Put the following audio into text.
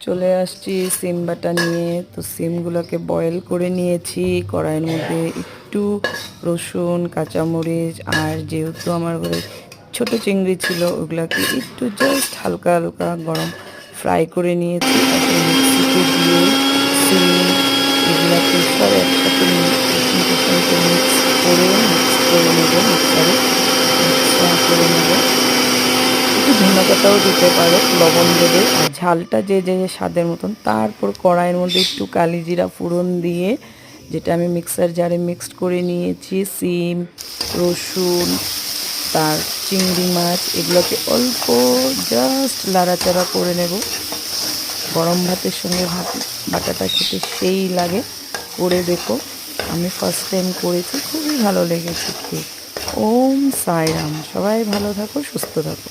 চলে আসছি সিম বাটা নিয়ে। তো সিমগুলোকে বয়েল করে নিয়েছি। কড়াইয়ের মধ্যে একটু রসুন, কাঁচামরিচ, আর যেহেতু আমার ঘরে ছোট চিংড়ি ছিল, ওগুলাকে একটু জাস্ট হালকা হালকা গরম ফ্রাই করে নিয়েছি। তারপরে মিক্সিতে দিয়ে সিম এগুলাকে সব একসাথে মিক্স করে নেব, মিক্সারে মিক্স করে নেব। একটু ধনেপাতাও দিতে পারো, লবণ দেবে, আর ঝালটা যে যে স্বাদের মতন। তারপর কড়াইয়ের মধ্যে একটু কালিজিরা ফোড়ন দিয়ে, যেটা আমি মিক্সার জারে মিক্সড করে নিয়েছি, সিম, রসুন, তার চিংড়ি মাছ, এগুলোকে অল্প জাস্ট লাড়াচাড়া করে নেব। গরম ভাতের সঙ্গে বাটাটা খেতে সেই লাগে। করে দেখো, আমি ফার্স্ট টাইম করেছি, খুবই ভালো লেগেছে খেয়ে। ওম সাইরাম, সবাই ভালো থাকো, সুস্থ থাকো।